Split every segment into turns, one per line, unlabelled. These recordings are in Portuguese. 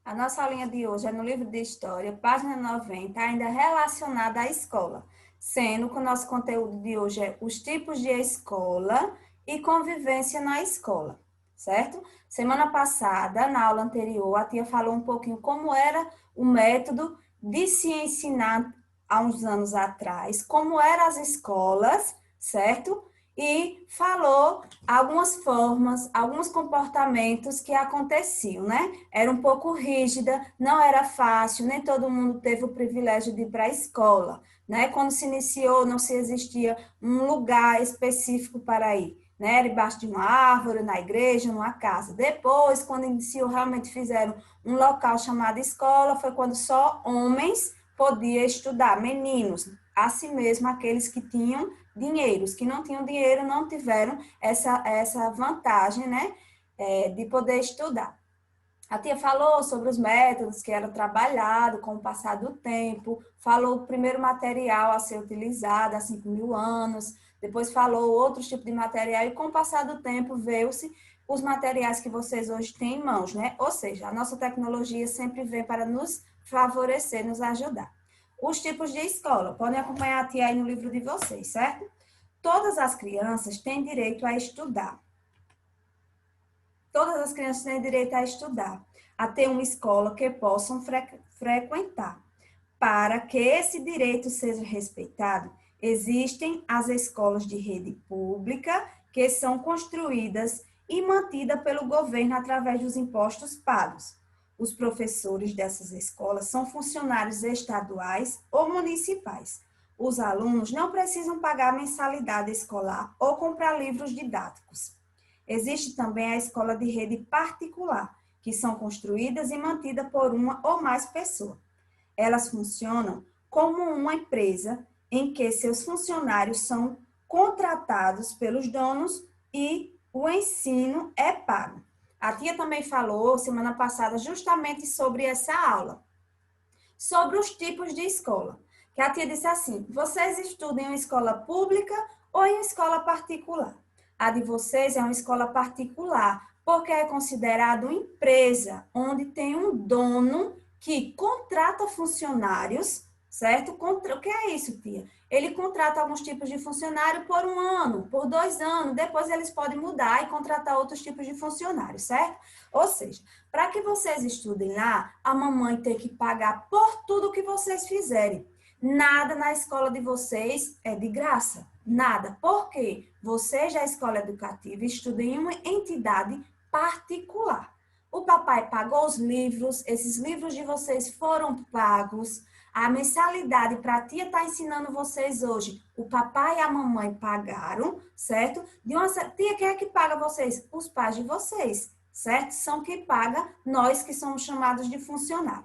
A nossa aulinha de hoje é no livro de História, página 90, ainda relacionada à escola, sendo que o nosso conteúdo de hoje é os tipos de escola e convivência na escola, certo? Semana passada, na aula anterior, a tia falou um pouquinho como era o método de se ensinar há uns anos atrás, como eram as escolas, certo? E falou algumas formas, alguns comportamentos que aconteciam, né? Era um pouco rígida, não era fácil, nem todo mundo teve o privilégio de ir para a escola, né? Quando se iniciou, não se existia um lugar específico para ir, né? Era embaixo de uma árvore, na igreja, numa casa. Depois, quando iniciou, realmente fizeram um local chamado escola, foi quando só homens podiam estudar, meninos, assim mesmo aqueles que tinham dinheiro. Os que não tinham dinheiro não tiveram essa vantagem, né, de poder estudar. A tia falou sobre os métodos que eram trabalhados com o passar do tempo, falou o primeiro material a ser utilizado há 5.000 anos, depois falou outros tipos de material e com o passar do tempo veio-se os materiais que vocês hoje têm em mãos, né? Ou seja, a nossa tecnologia sempre vem para nos favorecer, nos ajudar. Os tipos de escola, podem acompanhar a tia aí no livro de vocês, certo? Todas as crianças têm direito a estudar. Todas as crianças têm direito a estudar, a ter uma escola que possam frequentar. Para que esse direito seja respeitado, existem as escolas de rede pública, que são construídas e mantidas pelo governo através dos impostos pagos. Os professores dessas escolas são funcionários estaduais ou municipais. Os alunos não precisam pagar mensalidade escolar ou comprar livros didáticos. Existe também a escola de rede particular, que são construídas e mantidas por uma ou mais pessoas. Elas funcionam como uma empresa em que seus funcionários são contratados pelos donos e o ensino é pago. A tia também falou semana passada justamente sobre essa aula, sobre os tipos de escola. Que a tia disse assim: vocês estudam em uma escola pública ou em uma escola particular? A de vocês é uma escola particular, porque é considerado uma empresa onde tem um dono que contrata funcionários, certo? O que é isso, tia? Ele contrata alguns tipos de funcionário por 1 ano, por 2 anos, depois eles podem mudar e contratar outros tipos de funcionários, certo? Ou seja, para que vocês estudem lá, a mamãe tem que pagar por tudo que vocês fizerem. Nada na escola de vocês é de graça. Nada. Por quê? Você já é escola educativa, estuda em uma entidade particular. O papai pagou os livros, esses livros de vocês foram pagos. A mensalidade para a tia estar ensinando vocês hoje, o papai e a mamãe pagaram, certo? Tia, quem é que paga vocês? Os pais de vocês, certo? São quem paga nós que somos chamados de funcionário.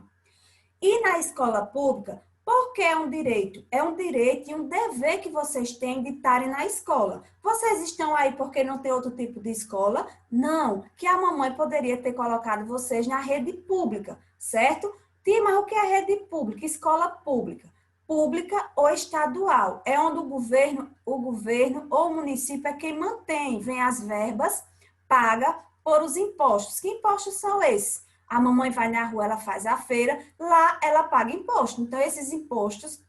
E na escola pública, por que é um direito? É um direito e um dever que vocês têm de estarem na escola. Vocês estão aí porque não tem outro tipo de escola? Não, que a mamãe poderia ter colocado vocês na rede pública, certo? Tia, mas o que é rede pública? Escola pública. Pública ou estadual. É onde o governo ou o município é quem mantém, vem as verbas, paga por os impostos. Que impostos são esses? A mamãe vai na rua, ela faz a feira, lá ela paga imposto. Então, esses impostos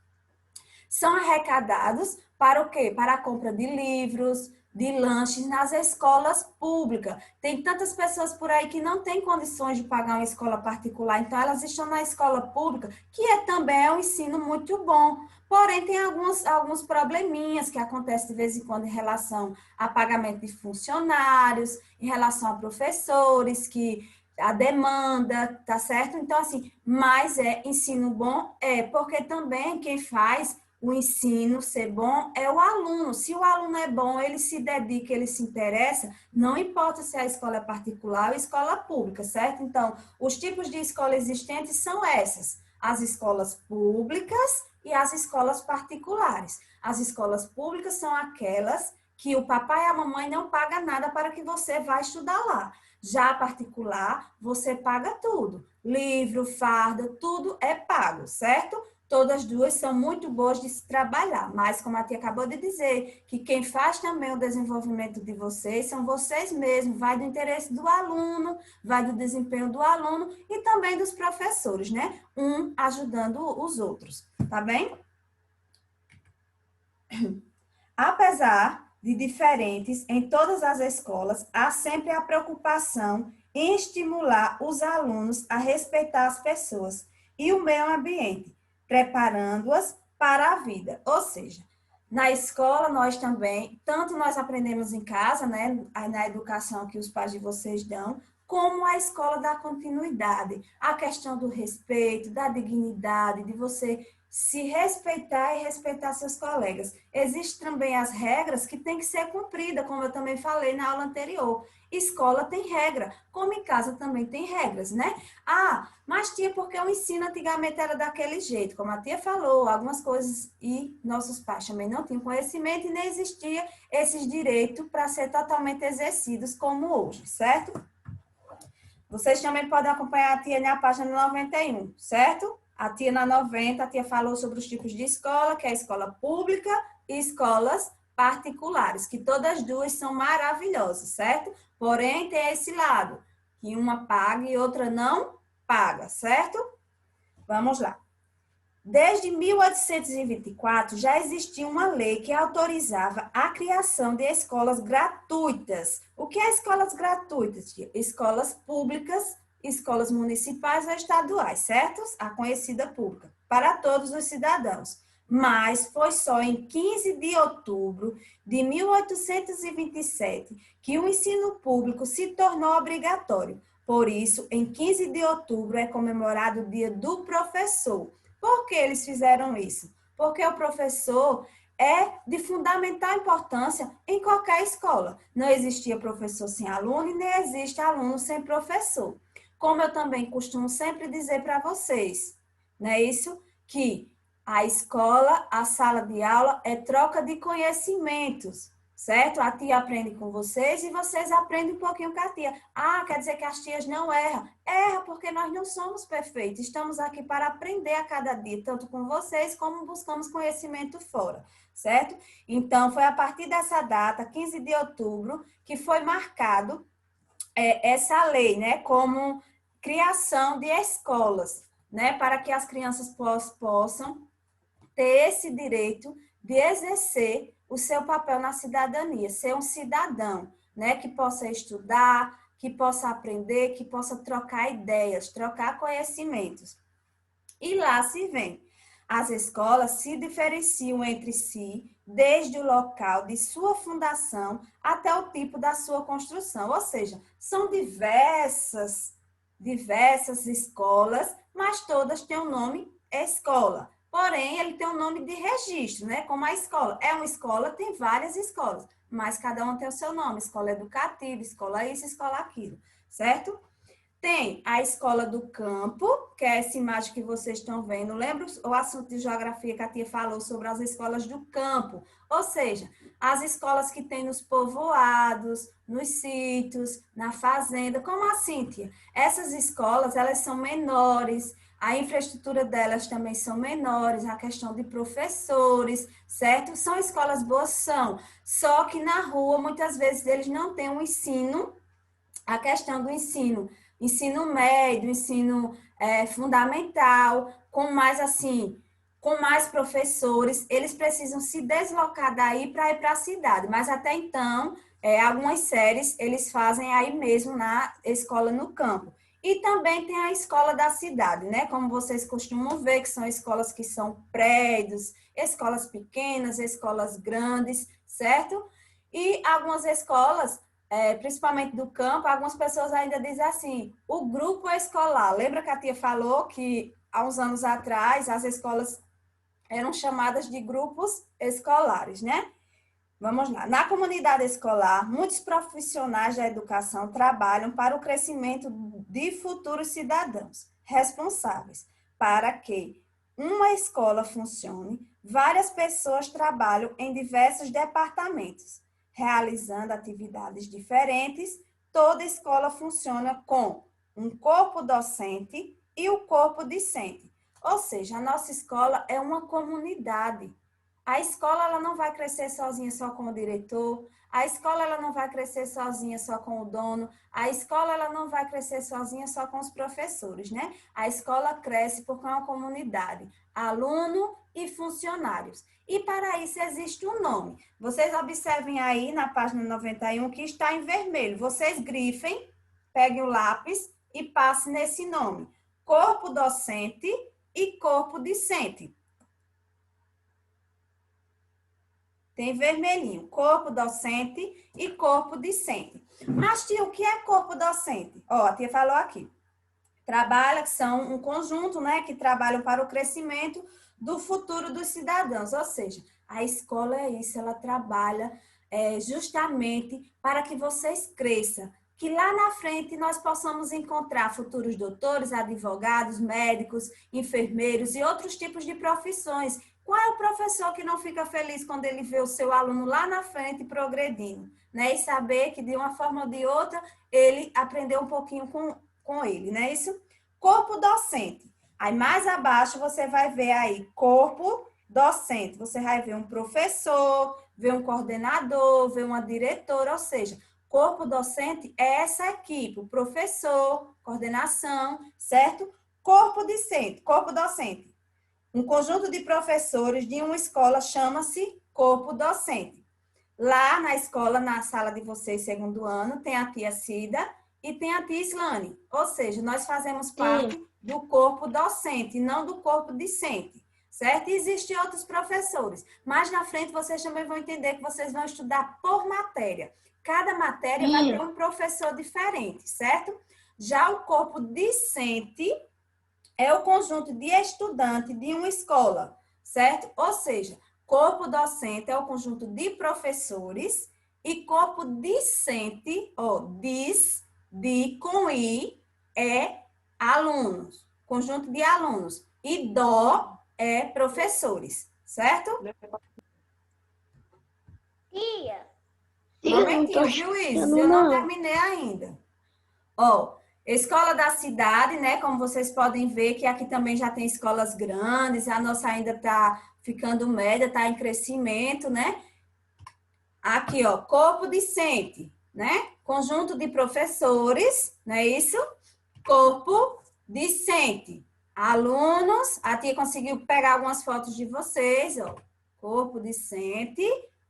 são arrecadados para o quê? Para a compra de livros, de lanches nas escolas públicas. Tem tantas pessoas por aí que não têm condições de pagar uma escola particular, então elas estão na escola pública, que também é um ensino muito bom. Porém, tem alguns probleminhas que acontecem de vez em quando em relação a pagamento de funcionários, em relação a professores, que a demanda, tá certo? Então, assim, mas é ensino bom? É, porque também quem faz o ensino ser bom é o aluno. Se o aluno é bom, ele se dedica, ele se interessa, não importa se a escola é particular ou escola pública, certo? Então, os tipos de escola existentes são essas: as escolas públicas e as escolas particulares. As escolas públicas são aquelas que o papai e a mamãe não pagam nada para que você vá estudar lá. Já a particular, você paga tudo. Livro, farda, tudo é pago, certo? todas duas são muito boas de se trabalhar, mas como a tia acabou de dizer, que quem faz também o desenvolvimento de vocês são vocês mesmos, vai do interesse do aluno, vai do desempenho do aluno e também dos professores, né? Um ajudando os outros, tá bem? Apesar de diferentes em todas as escolas, há sempre a preocupação em estimular os alunos a respeitar as pessoas e o meio ambiente, preparando-as para a vida. Ou seja, na escola nós também, tanto nós aprendemos em casa, né, na educação que os pais de vocês dão, como a escola dá continuidade, a questão do respeito, da dignidade, de você se respeitar e respeitar seus colegas. Existem também as regras que têm que ser cumpridas, como eu também falei na aula anterior. Escola tem regra, como em casa também tem regras, né? Ah, mas tia, porque o ensino antigamente era daquele jeito, como a tia falou, algumas coisas e nossos pais também não tinham conhecimento e nem existia esses direitos para ser totalmente exercidos como hoje, certo? Vocês também podem acompanhar a tia na página 91, certo? A tia na 90, a tia falou sobre os tipos de escola, que é a escola pública e escolas particulares, que todas duas são maravilhosas, certo? Porém, tem esse lado, que uma paga e outra não paga, certo? Vamos lá. Desde 1824, já existia uma lei que autorizava a criação de escolas gratuitas. O que é escolas gratuitas? Escolas públicas, escolas municipais ou estaduais, certo? A conhecida pública, para todos os cidadãos. Mas foi só em 15 de outubro de 1827 que o ensino público se tornou obrigatório. Por isso, em 15 de outubro é comemorado o Dia do Professor. Por que eles fizeram isso? Porque o professor é de fundamental importância em qualquer escola. Não existia professor sem aluno e nem existe aluno sem professor. Como eu também costumo sempre dizer para vocês, não é isso? Que a escola, a sala de aula é troca de conhecimentos, certo? A tia aprende com vocês e vocês aprendem um pouquinho com a tia. Ah, quer dizer que as tias não erram. Erra porque nós não somos perfeitos. Estamos aqui para aprender a cada dia, tanto com vocês como buscamos conhecimento fora, certo? Então, foi a partir dessa data, 15 de outubro, que foi marcado essa lei, né, como criação de escolas, né, para que as crianças possam ter esse direito de exercer o seu papel na cidadania, ser um cidadão, né, que possa estudar, que possa aprender, que possa trocar ideias, trocar conhecimentos. E lá se vem. As escolas se diferenciam entre si desde o local de sua fundação até o tipo da sua construção, ou seja, são diversas escolas, mas todas têm o nome escola. Porém, ele tem um nome de registro, né? Como a escola. É uma escola, tem várias escolas, mas cada uma tem o seu nome. Escola educativa, escola isso, escola aquilo, certo? Tem a escola do campo, que é essa imagem que vocês estão vendo. Lembra o assunto de geografia que a tia falou sobre as escolas do campo? Ou seja, as escolas que tem nos povoados, nos sítios, na fazenda. Como assim, tia? Essas escolas, elas são menores, a infraestrutura delas também são menores, a questão de professores, certo? São escolas boas, são. Só que na rua, muitas vezes, eles não têm um ensino, a questão do ensino médio, ensino fundamental, com mais assim, com mais professores, eles precisam se deslocar daí para ir para a cidade, mas até então, algumas séries eles fazem aí mesmo na escola no campo. E também tem a escola da cidade, né? Como vocês costumam ver, que são escolas que são prédios, escolas pequenas, escolas grandes, certo? E algumas escolas principalmente do campo, algumas pessoas ainda dizem assim, o grupo escolar. Lembra que a tia falou que há uns anos atrás as escolas eram chamadas de grupos escolares, né? Vamos lá. Na comunidade escolar, muitos profissionais da educação trabalham para o crescimento de futuros cidadãos responsáveis. Para que uma escola funcione, várias pessoas trabalham em diversos departamentos, realizando atividades diferentes. Toda escola funciona com um corpo docente e o corpo discente. Ou seja, a nossa escola é uma comunidade. A escola ela não vai crescer sozinha só com o diretor, a escola ela não vai crescer sozinha só com o dono, a escola ela não vai crescer sozinha só com os professores, né? A escola cresce porque é uma comunidade, aluno e funcionários. E para isso existe um nome. Vocês observem aí na página 91 que está em vermelho. Vocês grifem, peguem o lápis e passem nesse nome. Corpo docente e corpo discente. Tem vermelhinho, corpo docente e corpo discente. Mas, tia, o que é corpo docente? Ó, a tia falou aqui. Trabalha, que são um conjunto, né, que trabalham para o crescimento do futuro dos cidadãos. Ou seja, a escola é isso, ela trabalha justamente para que vocês cresçam. Que lá na frente nós possamos encontrar futuros doutores, advogados, médicos, enfermeiros e outros tipos de profissões. Qual é o professor que não fica feliz quando ele vê o seu aluno lá na frente progredindo, né? E saber que de uma forma ou de outra ele aprendeu um pouquinho com ele, né? Isso? Corpo docente. Aí mais abaixo você vai ver aí corpo docente. Você vai ver um professor, ver um coordenador, ver uma diretora, ou seja, corpo docente é essa equipe, o professor, coordenação, certo? Corpo docente. Um conjunto de professores de uma escola chama-se corpo docente. Lá na escola, na sala de vocês, segundo ano, tem a tia Cida e tem a tia Islane. Ou seja, nós fazemos parte do corpo docente, não do corpo discente, certo? E existem outros professores. Mais na frente, vocês também vão entender que vocês vão estudar por matéria. Cada matéria vai ter um professor diferente, certo? Já o corpo discente é o conjunto de estudantes de uma escola, certo? Ou seja, corpo docente é o conjunto de professores e corpo discente, com I, é alunos, conjunto de alunos. E dó é professores, certo?
Tia.
Momentinho, viu, Isis? Eu não terminei ainda. Ó, escola da cidade, né? Como vocês podem ver que aqui também já tem escolas grandes, a nossa ainda está ficando média, está em crescimento, né? Aqui, ó, corpo discente, né? Conjunto de professores, não é isso? Corpo discente. Alunos, a tia conseguiu pegar algumas fotos de vocês, ó. Corpo discente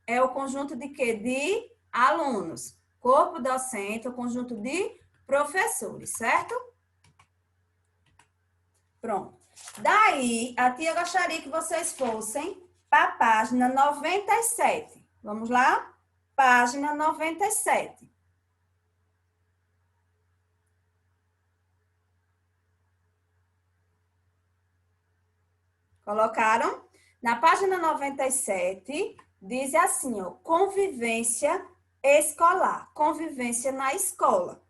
é o conjunto de quê? De alunos. Corpo docente é o conjunto de professores, certo? Pronto. Daí, a tia gostaria que vocês fossem para a página 97. Vamos lá? Página 97. Colocaram? Na página 97, diz assim, ó, convivência escolar, convivência na escola.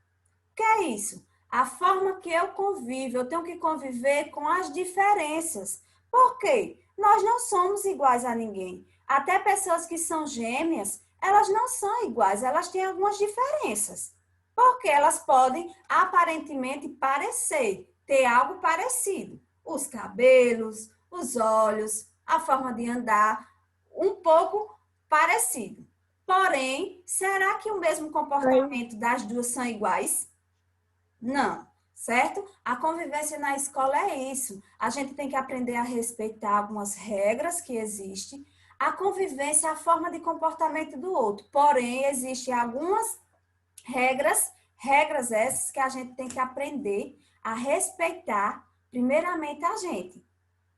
O que é isso? A forma que eu convivo, eu tenho que conviver com as diferenças. Por quê? Nós não somos iguais a ninguém. Até pessoas que são gêmeas, elas não são iguais, elas têm algumas diferenças. Porque elas podem aparentemente parecer, ter algo parecido. Os cabelos, os olhos, a forma de andar, um pouco parecido. Porém, será que o mesmo comportamento das duas são iguais? Não, certo? A convivência na escola é isso. A gente tem que aprender a respeitar algumas regras que existem. A convivência é a forma de comportamento do outro. Porém, existem algumas regras essas que a gente tem que aprender a respeitar, primeiramente, a gente.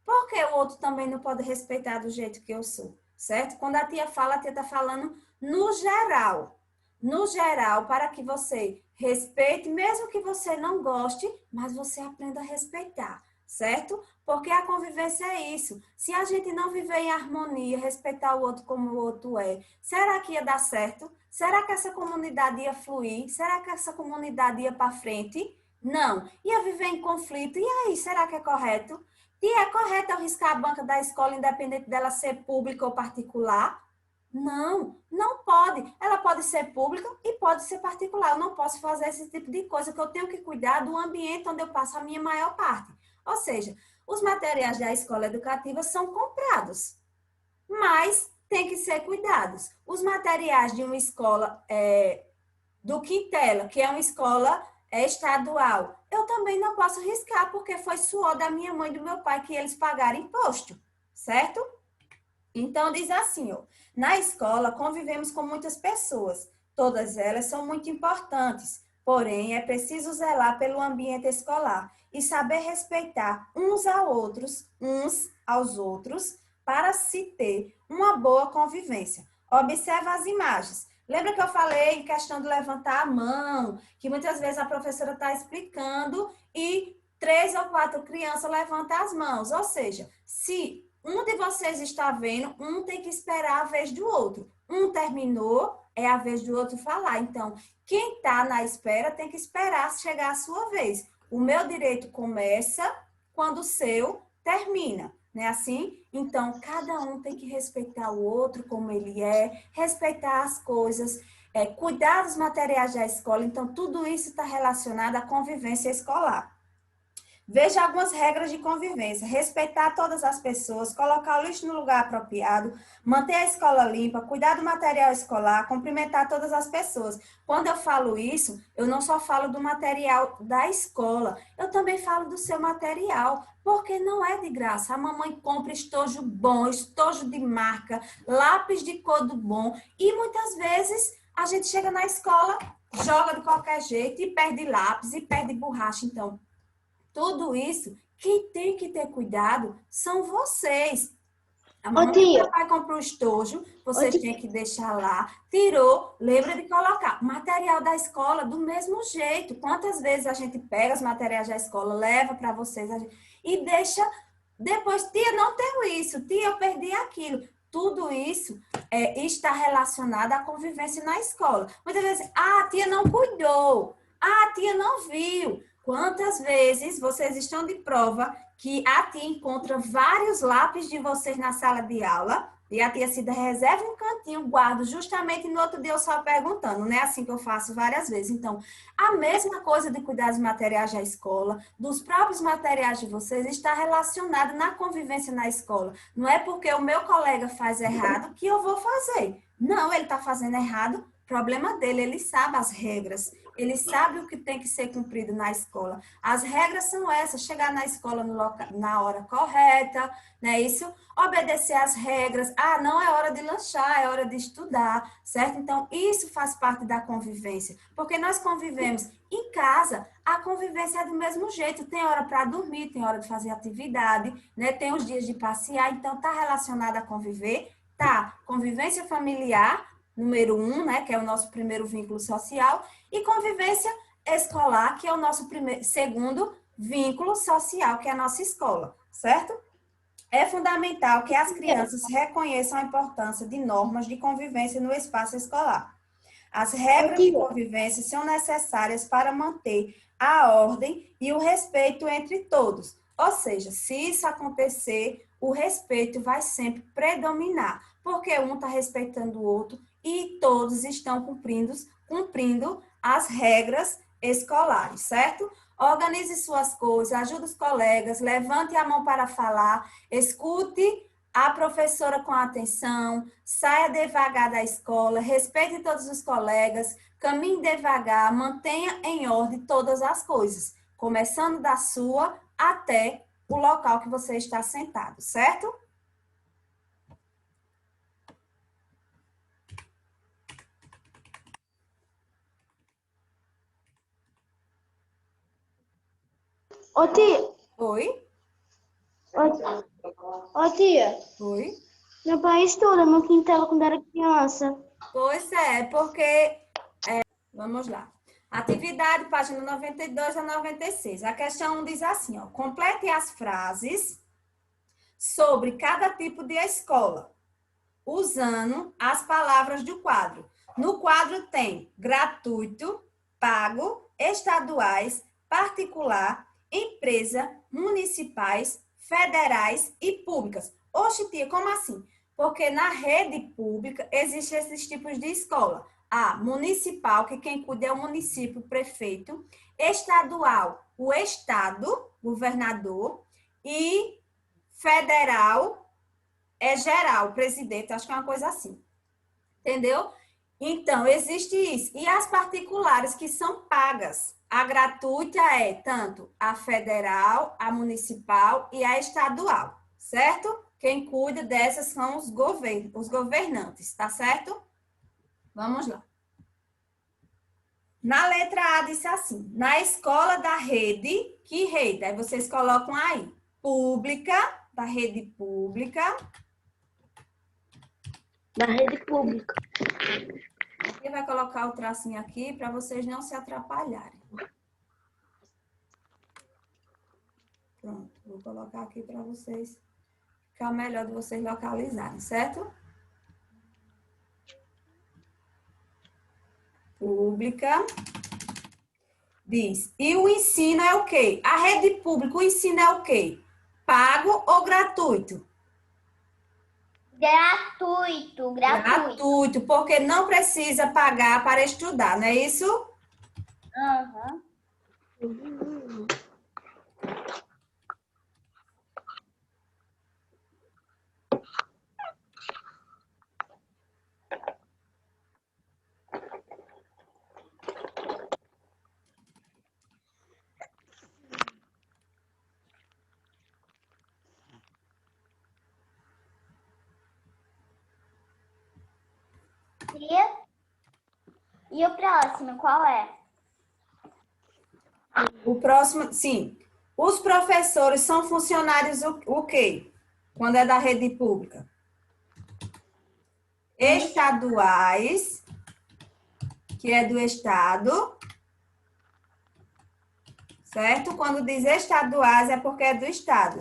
Porque o outro também não pode respeitar do jeito que eu sou, certo? Quando a tia fala, a tia está falando no geral. No geral, para que você respeite, mesmo que você não goste, mas você aprenda a respeitar, certo? Porque a convivência é isso. Se a gente não viver em harmonia, respeitar o outro como o outro é, será que ia dar certo? Será que essa comunidade ia fluir? Será que essa comunidade ia para frente? Não. Ia viver em conflito. E aí, será que é correto? E é correto eu riscar a banca da escola, independente dela ser pública ou particular? Não, não pode. Ela pode ser pública e pode ser particular. Eu não posso fazer esse tipo de coisa, que eu tenho que cuidar do ambiente onde eu passo a minha maior parte. Ou seja, os materiais da escola educativa são comprados, mas tem que ser cuidados. Os materiais de uma escola do Quintela, que é uma escola estadual, eu também não posso riscar, porque foi suor da minha mãe e do meu pai que eles pagaram imposto, certo? Então, diz assim, ó, na escola convivemos com muitas pessoas, todas elas são muito importantes, porém é preciso zelar pelo ambiente escolar e saber respeitar uns aos outros, para se ter uma boa convivência. Observa as imagens. Lembra que eu falei em questão de levantar a mão, que muitas vezes a professora está explicando e 3 ou 4 crianças levantam as mãos, ou seja, se um de vocês está vendo, um tem que esperar a vez do outro. Um terminou, é a vez do outro falar. Então, quem está na espera tem que esperar chegar a sua vez. O meu direito começa quando o seu termina, não é assim? Então, cada um tem que respeitar o outro como ele é, respeitar as coisas, cuidar dos materiais da escola. Então, tudo isso está relacionado à convivência escolar. Veja algumas regras de convivência: respeitar todas as pessoas, colocar o lixo no lugar apropriado, manter a escola limpa, cuidar do material escolar, cumprimentar todas as pessoas. Quando eu falo isso, eu não só falo do material da escola, eu também falo do seu material, porque não é de graça. A mamãe compra estojo bom, estojo de marca, lápis de cor do bom, e muitas vezes a gente chega na escola, joga de qualquer jeito e perde lápis e perde borracha. Então, tudo isso, quem tem que ter cuidado são vocês. A mamãe e o papai comprou o estojo, vocês têm que deixar lá. Tirou, lembra de colocar. Material da escola, do mesmo jeito. Quantas vezes a gente pega os materiais da escola, leva para vocês e deixa. Depois, tia, não tenho isso. Tia, eu perdi aquilo. Tudo isso está relacionado à convivência na escola. Muitas vezes, a tia não cuidou. A tia não viu. Quantas vezes vocês estão de prova que a tia encontra vários lápis de vocês na sala de aula e a tia Cida reserva um cantinho, guarda justamente no outro dia eu só perguntando, não é assim que eu faço várias vezes. Então, a mesma coisa de cuidar dos materiais da escola, dos próprios materiais de vocês, está relacionado na convivência na escola. Não é porque o meu colega faz errado que eu vou fazer. Não, ele está fazendo errado, problema dele, ele sabe as regras. Ele sabe o que tem que ser cumprido na escola. As regras são essas: chegar na escola na hora correta, né? Isso, obedecer às regras. Ah, não é hora de lanchar, é hora de estudar, certo? Então, isso faz parte da convivência. Porque nós convivemos em casa, a convivência é do mesmo jeito. Tem hora para dormir, tem hora de fazer atividade, né? Tem os dias de passear. Então, está relacionado a conviver. Tá, convivência familiar, número 1, né? Que é o nosso primeiro vínculo social. E convivência escolar, que é o nosso segundo vínculo social, que é a nossa escola, certo? É fundamental que as crianças reconheçam a importância de normas de convivência no espaço escolar. As regras de convivência são necessárias para manter a ordem e o respeito entre todos. Ou seja, se isso acontecer, o respeito vai sempre predominar, porque um está respeitando o outro e todos estão cumprindo as regras escolares, certo? Organize suas coisas, ajude os colegas, levante a mão para falar, escute a professora com atenção, saia devagar da escola, respeite todos os colegas, caminhe devagar, mantenha em ordem todas as coisas, começando da sua até o local que você está sentado, certo?
Ô tia,
Oi?
ô tia,
Oi?
meu pai estuda no Quintela quando era criança.
Pois é, porque... vamos lá. Atividade, página 92 a 96. A questão 1 diz assim, ó: complete as frases sobre cada tipo de escola, usando as palavras do quadro. No quadro tem gratuito, pago, estaduais, particular, empresa, municipais, federais e públicas. Oxe, tia, como assim? Porque na rede pública existem esses tipos de escola. A municipal, que quem cuida é o município, o prefeito. Estadual, o estado, governador, e federal é geral, presidente, acho que é uma coisa assim. Entendeu? Então, existe isso. E as particulares que são pagas. A gratuita é tanto a federal, a municipal e a estadual, certo? Quem cuida dessas são os governantes, tá certo? Vamos lá. Na letra A disse assim: na escola da rede, que rede? Aí vocês colocam aí, pública, da rede pública.
Da rede pública.
Você vai colocar o tracinho aqui para vocês não se atrapalharem. Pronto, vou colocar aqui para vocês ficar melhor de vocês localizarem, certo? Pública. Diz, e o ensino é o quê? A rede pública, o ensino é o quê? Pago ou gratuito?
Gratuito.
Gratuito, porque não precisa pagar para estudar, não é isso?
Aham. E o próximo, qual é?
O próximo, sim. Os professores são funcionários o quê? Quando é da rede pública? Estaduais, que é do estado, certo? Quando diz estaduais é porque é do estado.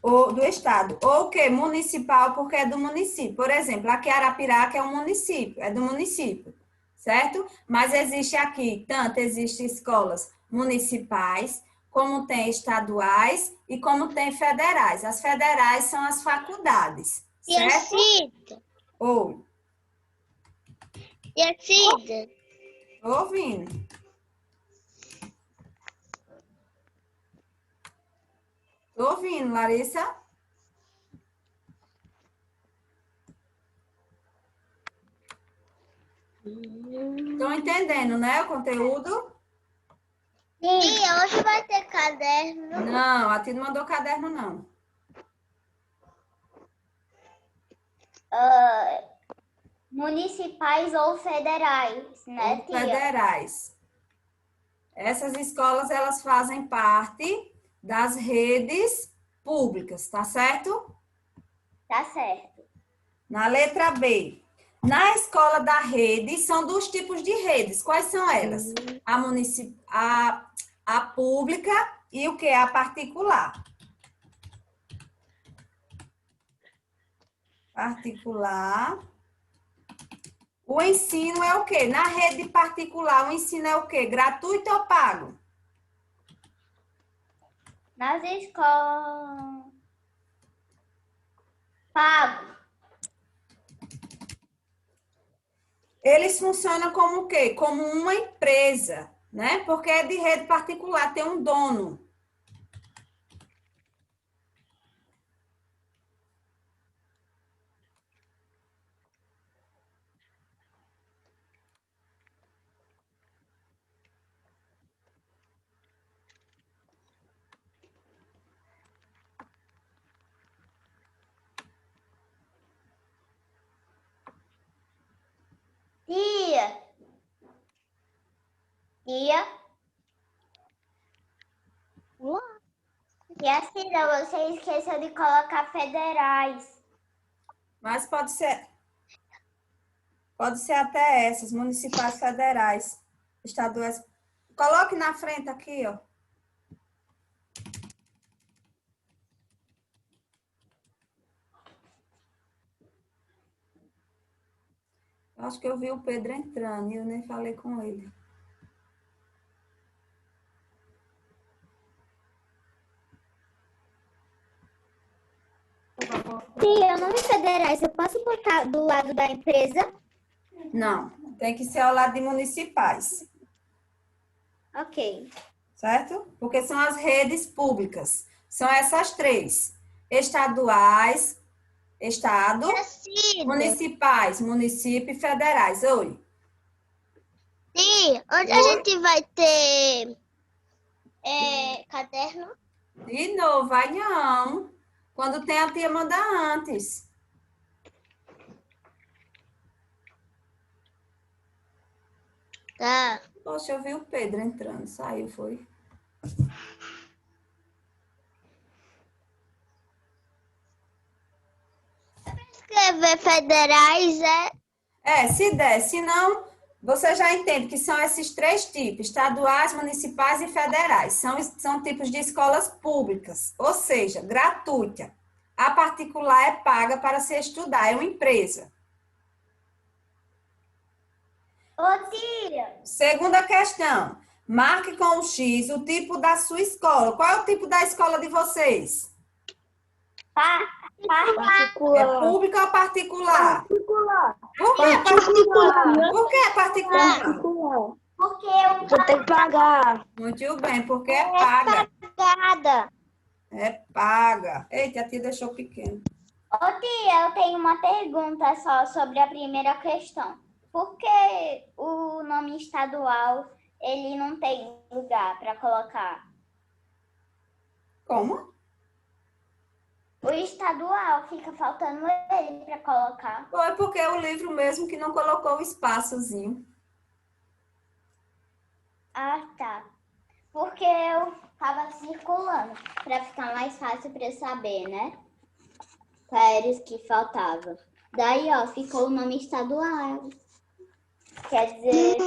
Ou do estado. Ou o quê? Municipal, porque é do município. Por exemplo, aqui Arapiraca é um município, é do município, certo? Mas existe aqui, existem escolas municipais, como tem estaduais e como tem federais. As federais são as faculdades, certo? Ou.
E a Cida?
Tô ouvindo. Tô ouvindo, Larissa. Estão entendendo, né, o conteúdo?
Sim, hoje vai ter caderno.
Não, a Tia não mandou caderno, não.
Municipais ou federais, né,
Ou
tia?
federais. Essas escolas, elas fazem parte das redes públicas, tá certo?
Tá certo.
Na letra B. Na escola da rede, são dois tipos de redes. Quais são elas? A pública e o que? A particular. Particular. O ensino é o quê? Na rede particular, o ensino é o quê? Gratuito ou pago?
Nas escolas... Pago.
Eles funcionam como o quê? Como uma empresa, né? Porque é de rede particular, tem um dono.
Tia. E a Cida, você esqueceu de colocar federais.
Mas pode ser até essas, municipais federais, estaduais. Coloque na frente aqui, ó. Acho que eu vi o Pedro entrando e eu nem falei com ele.
Tia, o nome federais, eu posso botar do lado da empresa?
Não, tem que ser ao lado de municipais.
Ok.
certo? Porque são as redes públicas. São essas três: estaduais, estado, municipais, município e federais. Oi.
Sim, onde a gente vai ter caderno?
De novo, vai não. Quando tem a tia, manda antes.
Tá.
Poxa, eu vi o Pedro entrando. Saiu, foi?
Escrever federais
Se der. Se não, você já entende que são esses três tipos: estaduais, municipais e federais. São tipos de escolas públicas, ou seja, gratuita. A particular é paga para se estudar, é uma empresa.
Ô, tia.
Segunda questão. Marque com o X o tipo da sua escola. Qual é o tipo da escola de vocês? É pública ou particular? Por que particular? Por que particular?
Porque eu
Você tem que pagar.
Muito bem, porque é paga.
pagada.
É paga. Eita, a tia deixou pequeno.
Ô, tia, eu tenho uma pergunta só sobre a primeira questão. Por que o nome estadual, ele não tem lugar para colocar?
Como?
O estadual fica faltando ele para colocar.
Foi porque é o livro mesmo que não colocou o espaçozinho.
Ah, tá. Porque eu tava circulando para ficar mais fácil para saber, né? Qual era os que faltava. Daí, ó, ficou o nome estadual. Quer dizer,